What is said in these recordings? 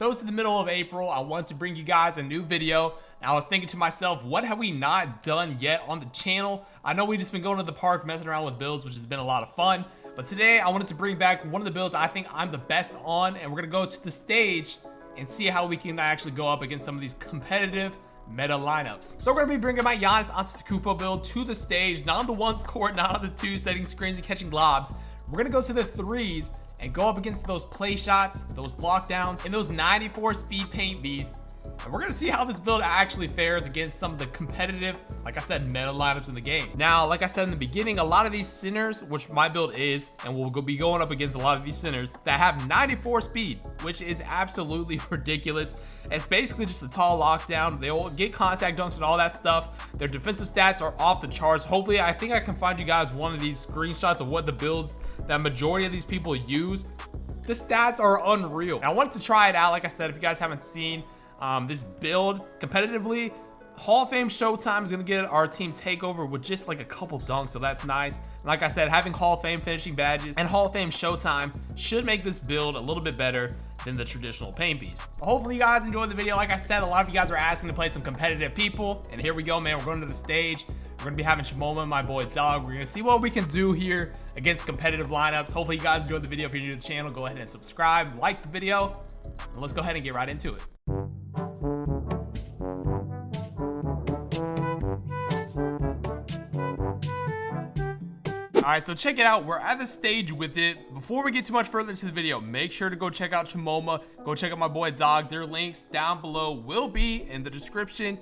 So it's the middle of April. I wanted to bring you guys a new video. Now I was thinking to myself, what have we not done yet on the channel? I know we've just been going to the park messing around with builds, which has been a lot of fun. But today I wanted to bring back one of the builds I think I'm the best on, and we're gonna go to the stage and see how we can actually go up against some of these competitive meta lineups. So we're gonna be bringing my Giannis Antetokounmpo build to the stage, not on the ones court, not on the two, setting screens and catching lobs. We're gonna go to the threes and go up against those play shots, those lockdowns, and those 94 speed paint beasts. And we're gonna see how this build actually fares against some of the competitive, like I said, meta lineups in the game. Now, like I said in the beginning, a lot of these centers, which my build is, and we'll be going up against a lot of these centers that have 94 speed, which is absolutely ridiculous. It's basically just a tall lockdown. They'll get contact dunks and all that stuff. Their defensive stats are off the charts. Hopefully, I think I can find you guys one of these screenshots of what the builds that majority of these people use. The stats are unreal. And I wanted to try it out. Like I said, if you guys haven't seen this build competitively, Hall of Fame Showtime is gonna get our team takeover with just like a couple dunks, so that's nice. And like I said, having Hall of Fame finishing badges and Hall of Fame Showtime should make this build a little bit better than the traditional paint beast. Hopefully you guys enjoyed the video. Like I said, a lot of you guys are asking to play some competitive people, and here we go, man. We're going to the stage. We're gonna be having Shimoma, my boy Dog. We're gonna see what we can do here against competitive lineups. Hopefully you guys enjoyed the video. If you're new to the channel, go ahead and subscribe, like the video, and let's go ahead and get right into it. All right, so check it out. We're at the stage with it. Before we get too much further into the video, make sure to go check out Shimoma. Go check out my boy Dog. Their links down below will be in the description.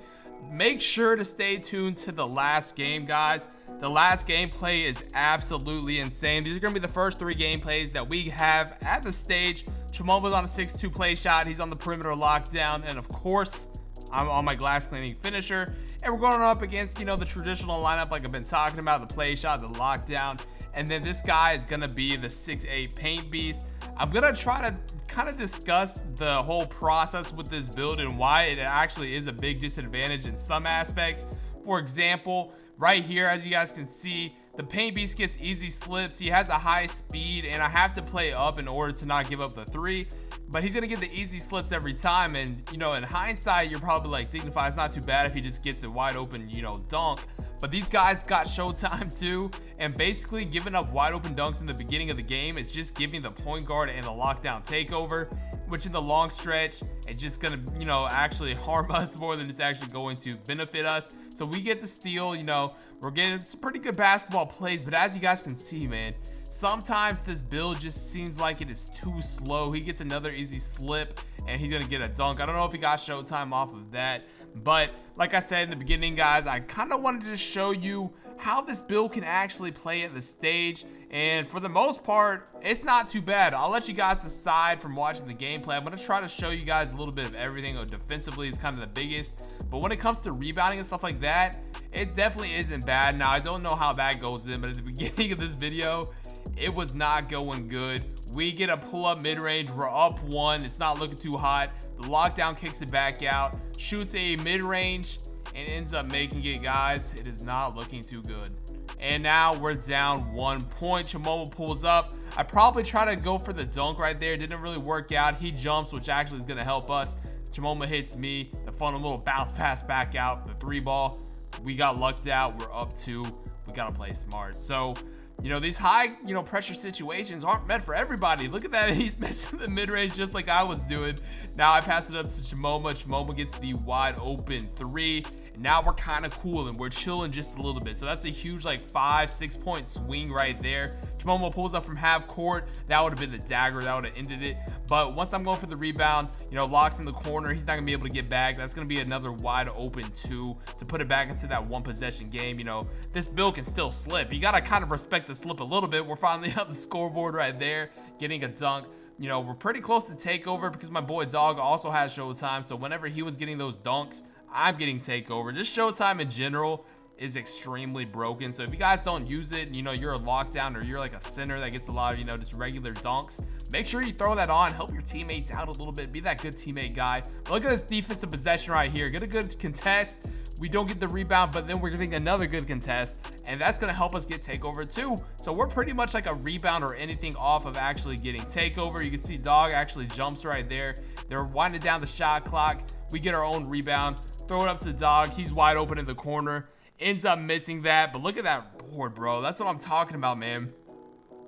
Make sure to stay tuned to the last game, guys. The last gameplay is absolutely insane. These are going to be the first three gameplays that we have at the stage. Shimoma's on a 6-2 play shot. He's on the perimeter lockdown. And of course, I'm on my glass cleaning finisher. And we're going up against, you know, the traditional lineup like I've been talking about, the play shot, the lockdown. And then this guy is going to be the 6'8 paint beast. I'm going to try to kind of discuss the whole process with this build and why it actually is a big disadvantage in some aspects. For example, right here, as you guys can see, the paint beast gets easy slips. He has a high speed, and I have to play up in order to not give up the three. But he's gonna get the easy slips every time, and you know, in hindsight, you're probably like, Dignify, it's not too bad if he just gets a wide open, you know, dunk. But these guys got Showtime too, and basically giving up wide open dunks in the beginning of the game is just giving the point guard and the lockdown takeover, which in the long stretch, it's just gonna, you know, actually harm us more than it's actually going to benefit us. So we get the steal, you know, we're getting some pretty good basketball plays, but as you guys can see, man, sometimes this build just seems like it is too slow. He gets another easy slip and he's gonna get a dunk. I don't know if he got Showtime off of that, but like I said in the beginning, guys, I kind of wanted to show you how this build can actually play at the stage, and for the most part, it's not too bad. I'll let you guys decide from watching the gameplay. I'm going to try to show you guys a little bit of everything. Defensively is kind of the biggest, but when it comes to rebounding and stuff like that, it definitely isn't bad. Now, I don't know how that goes in, but at the beginning of this video, it was not going good. We get a pull-up mid-range. We're up one. It's not looking too hot. The lockdown kicks it back out, shoots a mid-range, and ends up making it, guys. It is not looking too good. And now we're down 1 point. Shimoma pulls up. I probably try to go for the dunk right there. Didn't really work out. He jumps, which actually is going to help us. Shimoma hits me. The fun little bounce pass back out. The three ball. We got lucked out. We're up 2. We got to play smart. So, you know, these high, you know, pressure situations aren't meant for everybody. Look at that. He's missing the mid-range just like I was doing. Now I pass it up to Shimoma. Shimoma gets the wide open 3. And now we're kind of cool and we're chilling just a little bit. So that's a huge like 5-6 point swing right there. Shimoma pulls up from half court. That would have been the dagger. That would have ended it. But once I'm going for the rebound, you know, locks in the corner. He's not going to be able to get back. That's going to be another wide open 2 to put it back into that one possession game. You know, this build can still slip. You got to kind of respect the slip a little bit. We're finally on the scoreboard right there, getting a dunk. You know, we're pretty close to takeover because my boy Dog also has Showtime. So whenever he was getting those dunks, I'm getting takeover. Just Showtime in general is extremely broken. So if you guys don't use it, you know, you're a lockdown or you're like a center that gets a lot of, you know, just regular dunks, make sure you throw that on, help your teammates out a little bit, be that good teammate guy. Look at this defensive possession right here. Get a good contest. We don't get the rebound, but then we're getting another good contest, and that's going to help us get takeover too. So we're pretty much like a rebound or anything off of actually getting takeover. You can see Dog actually jumps right there. They're winding down the shot clock. We get our own rebound, throw it up to Dog. He's wide open in the corner, ends up missing that. But look at that board, bro. That's what I'm talking about, man.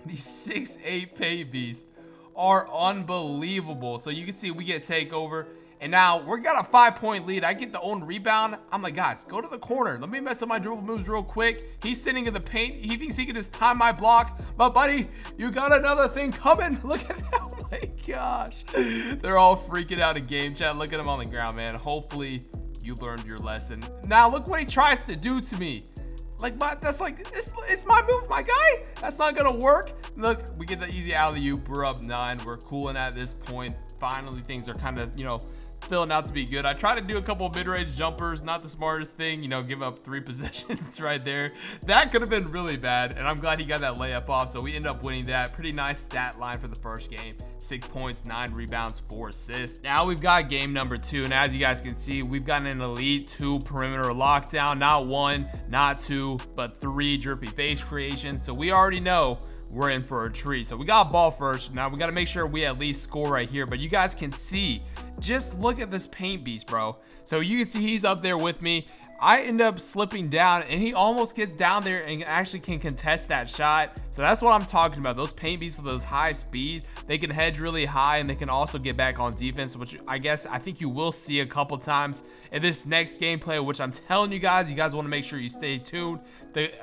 These 6'8" paint beasts are unbelievable. So you can see we get takeover, and now we got a 5-point lead. I get the own rebound. I'm like, guys, go to the corner. Let me mess up my dribble moves real quick. He's sitting in the paint. He thinks he can just time my block. But buddy, you got another thing coming. Look at that. Oh my gosh. They're all freaking out in game chat. Look at him on the ground, man. Hopefully you learned your lesson. Now look what he tries to do to me. Like, that's like, it's my move, my guy. That's not gonna work. Look, we get the easy alley-oop. We're up 9. We're cooling at this point. Finally, things are kind of, you know, filling out to be good. I try to do a couple of mid-range jumpers, not the smartest thing, you know, give up 3 possessions right there. That could have been really bad, and I'm glad he got that layup off, so we end up winning that. Pretty nice stat line for the first game. 6 points, 9 rebounds, 4 assists. Now we've got game number 2, and as you guys can see, we've got an elite 2 perimeter lockdown. Not 1, not 2, but 3 drippy face creations. So we already know we're in for a treat. So we got ball first. Now we got to make sure we at least score right here, but you guys can see, just look at this paint beast, bro. So you can see he's up there with me. I end up slipping down, and he almost gets down there and actually can contest that shot. So that's what I'm talking about. Those paint beasts with those high speed, they can hedge really high, and they can also get back on defense, which I think you will see a couple times in this next gameplay, which I'm telling you guys want to make sure you stay tuned.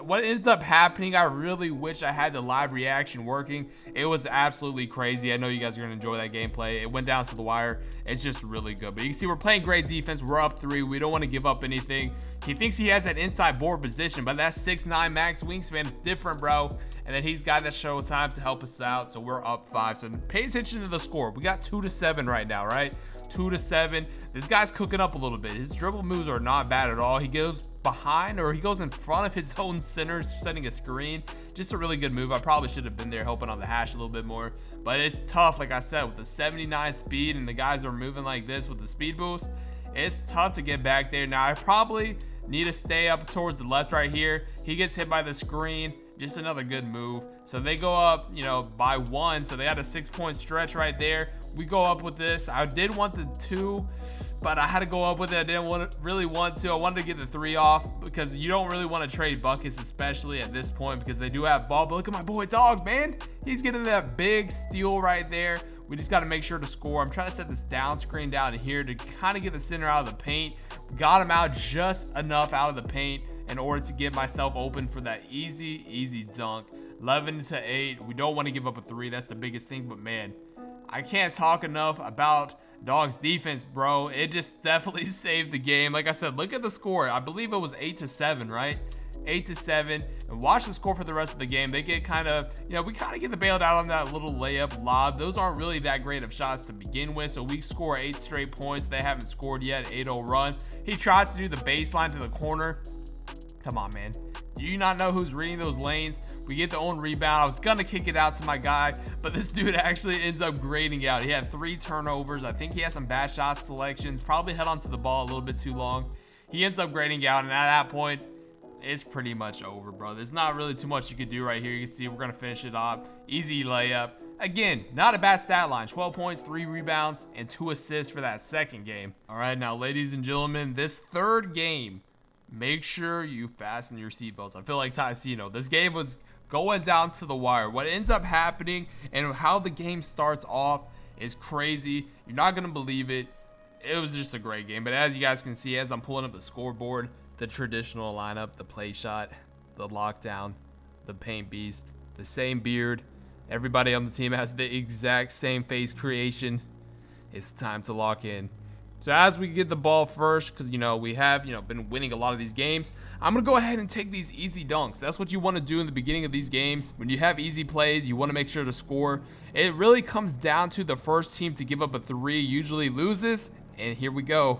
What ends up happening, I really wish I had the live reaction working. It was absolutely crazy. I know you guys are going to enjoy that gameplay. It went down to the wire. It's just really good. But you can see we're playing great defense. We're up 3. We don't want to give up anything. He thinks he has that inside board position, but that 6'9" max wingspan, it's different, bro. And then he's got that showtime to help us out, so we're up 5. So pay attention to the score. We got 2-7 right now, right? 2-7. This guy's cooking up a little bit. His dribble moves are not bad at all. He goes behind, or he goes in front of his own center, setting a screen. Just a really good move. I probably should have been there helping on the hash a little bit more, but it's tough. Like I said, with the 79 speed, and the guys are moving like this with the speed boost, it's tough to get back there. Now I probably need to stay up towards the left right here. He gets hit by the screen. Just another good move. So they go up, you know, by 1. So they had a 6-point stretch right there. We go up with this. I did want the 2, but I had to go up with it. I didn't really want to. I wanted to get the 3 off, because you don't really want to trade buckets, especially at this point, because they do have ball. But look at my boy Dog, man. He's getting that big steal right there. We just got to make sure to score. I'm trying to set this down screen down here to kind of get the center out of the paint. Got him out just enough out of the paint in order to get myself open for that easy dunk. 11-8. We don't want to give up a 3. That's the biggest thing. But man, I can't talk enough about Dog's defense, bro. It just definitely saved the game. Like I said, look at the score. I believe it was 8-7, right? 8-7. And watch the score for the rest of the game. They get kind of, you know, we kind of get the bailed out on that little layup lob. Those aren't really that great of shots to begin with. So we score 8 straight points. They haven't scored yet. 8-0 run. He tries to do the baseline to the corner. Come on, man. Do you not know who's reading those lanes? We get the own rebound. I was gonna kick it out to my guy, but this dude actually ends up grading out. He had 3 turnovers. I think he had some bad shot selections. Probably held onto the ball a little bit too long. He ends up grading out, and at that point, it's pretty much over, bro. There's not really too much you could do right here. You can see we're gonna finish it off. Easy layup. Again, not a bad stat line. 12 points, 3 rebounds, and 2 assists for that second game. All right, now, ladies and gentlemen, this third game, make sure you fasten your seatbelts. I feel like Tycino. This game was going down to the wire. What ends up happening and how the game starts off is crazy. You're not going to believe it. It was just a great game. But as you guys can see, as I'm pulling up the scoreboard, the traditional lineup, the play shot, the lockdown, the paint beast, the same beard. Everybody on the team has the exact same face creation. It's time to lock in. So as we get the ball first, because, you know, we have, been winning a lot of these games, I'm going to go ahead and take these easy dunks. That's what you want to do in the beginning of these games. When you have easy plays, you want to make sure to score. It really comes down to the first team to give up a 3 usually loses. And here we go.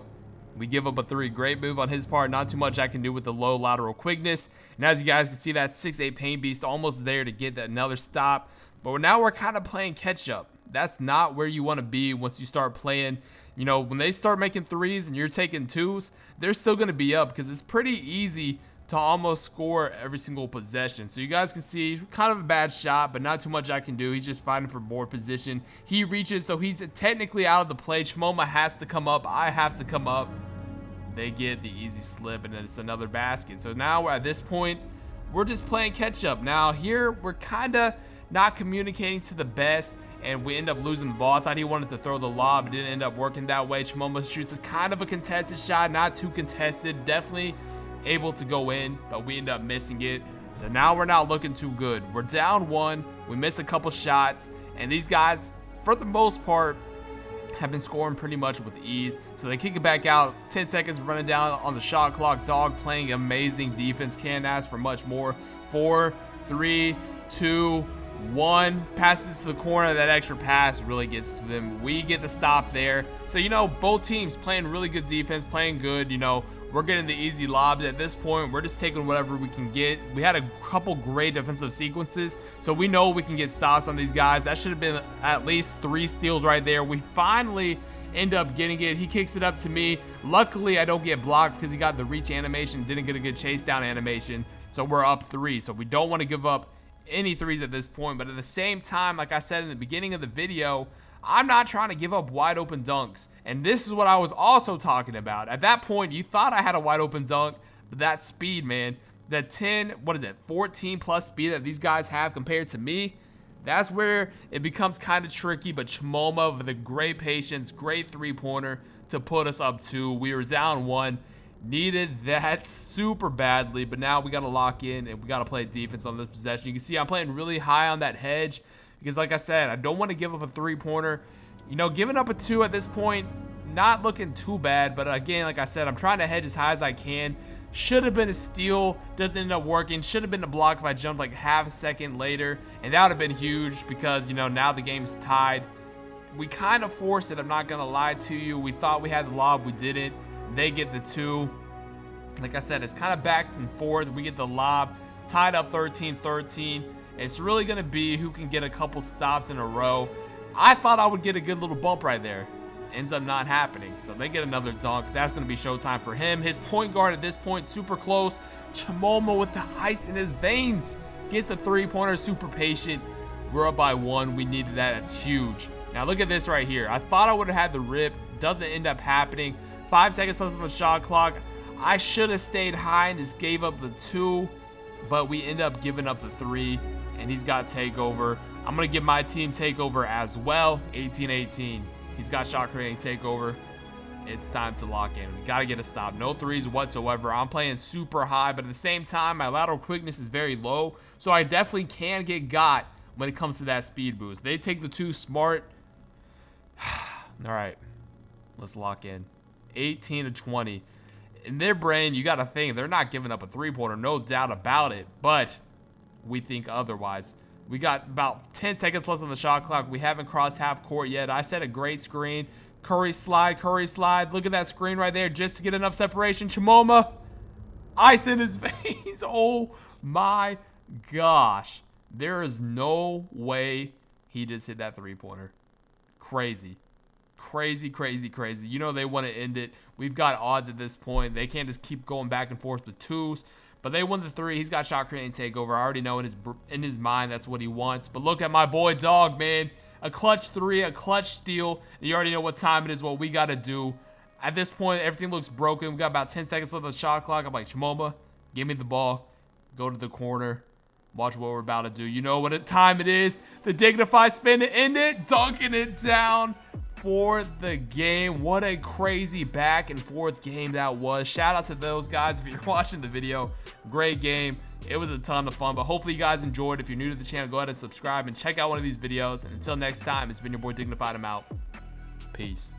We give up a 3. Great move on his part. Not too much I can do with the low lateral quickness. And as you guys can see, that 6'8" paint beast almost there to get that another stop. But now we're kind of playing catch up. That's not where you want to be once you start playing, you know, when they start making threes and you're taking twos, they're still going to be up because it's pretty easy to almost score every single possession. So you guys can see kind of a bad shot, but not too much I can do. He's just fighting for board position. He reaches, so he's technically out of the play. Chimoma has to come up. I have to come up. They get the easy slip, and then it's another basket. So now at this point, we're just playing catch up. Now here, we're kind of not communicating to the best, and we end up losing the ball. I thought he wanted to throw the lob. It didn't end up working that way. Chimoma shoots kind of a contested shot, not too contested. Definitely able to go in, but we end up missing it. So now we're not looking too good. We're down 1. We miss a couple shots, and these guys, for the most part, have been scoring pretty much with ease. So they kick it back out. 10 seconds running down on the shot clock. Dog playing amazing defense. Can't ask for much more. 4, 3, 2, 1. Passes to the corner. That extra pass really gets to them. We get the stop there. So, you know, both teams playing really good defense, playing good. You know, we're getting the easy lobs at this point. We're just taking whatever we can get. We had a couple great defensive sequences, so we know we can get stops on these guys. That should have been at least 3 steals right there. We finally end up getting it. He kicks it up to me. Luckily, I don't get blocked because he got the reach animation, didn't get a good chase down animation. So we're up 3. So we don't want to give up any threes at this point. But at the same time, like I said in the beginning of the video, I'm not trying to give up wide open dunks. And this is what I was also talking about. At that point, you thought I had a wide open dunk, but that speed, man, the 14 plus speed that these guys have compared to me, that's where it becomes kind of tricky. But Chimoma with a great patience, great 3-pointer to put us up 2. We were down 1. Needed that super badly, but now we got to lock in and we got to play defense on this possession. You can see I'm playing really high on that hedge because, like I said, I don't want to give up a 3-pointer. You know, giving up a 2 at this point, not looking too bad, but again, like I said, I'm trying to hedge as high as I can. Should have been a steal, doesn't end up working. Should have been a block if I jumped like half a second later, and that would have been huge because, you know, now the game's tied. We kind of forced it, I'm not going to lie to you. We thought we had the lob, we didn't. They get the 2. Like I said, it's kind of back and forth. We get the lob, tied up 13-13. It's really going to be who can get a couple stops in a row. I thought I would get a good little bump right there. Ends up not happening. So they get another dunk. That's going to be showtime for him. His point guard at this point, super close. Chimoma with the ice in his veins. Gets a 3-pointer, super patient. We're up by 1. We needed that. That's huge. Now look at this right here. I thought I would have had the rip. Doesn't end up happening. 5 seconds left on the shot clock. I should have stayed high and just gave up the 2, but we end up giving up the 3, and he's got takeover. I'm going to give my team takeover as well. 18-18. He's got shot creating takeover. It's time to lock in. We got to get a stop. No threes whatsoever. I'm playing super high, but at the same time, my lateral quickness is very low, so I definitely can get got when it comes to that speed boost. They take the 2 smart. All right, let's lock in. 18-20. In their brain, you got to think they're not giving up a 3-pointer, no doubt about it, but we think otherwise. We got about 10 seconds left on the shot clock. We haven't crossed half court yet. I set a great screen. Curry slide. Look at that screen right there just to get enough separation. Chimoma, ice in his veins. Oh my gosh. There is no way he just hit that 3-pointer. Crazy. You know they want to end it. We've got odds at this point. They can't just keep going back and forth with 2s. But they won the 3. He's got shot creating takeover. I already know in his mind that's what he wants. But look at my boy Dog, man. A clutch 3, a clutch steal. You already know what time it is, what we got to do. At this point, everything looks broken. We got about 10 seconds left on the shot clock. I'm like, Chimoma, give me the ball. Go to the corner. Watch what we're about to do. You know what time it is. The dignified spin to end it. Dunking it down for the game. What a crazy back and forth game that was. Shout out to those guys if you're watching the video. Great game. It was a ton of fun, but hopefully you guys enjoyed. If you're new to the channel, go ahead and subscribe and check out one of these videos. And until next time, it's been your boy Dignified. I'm out. Peace.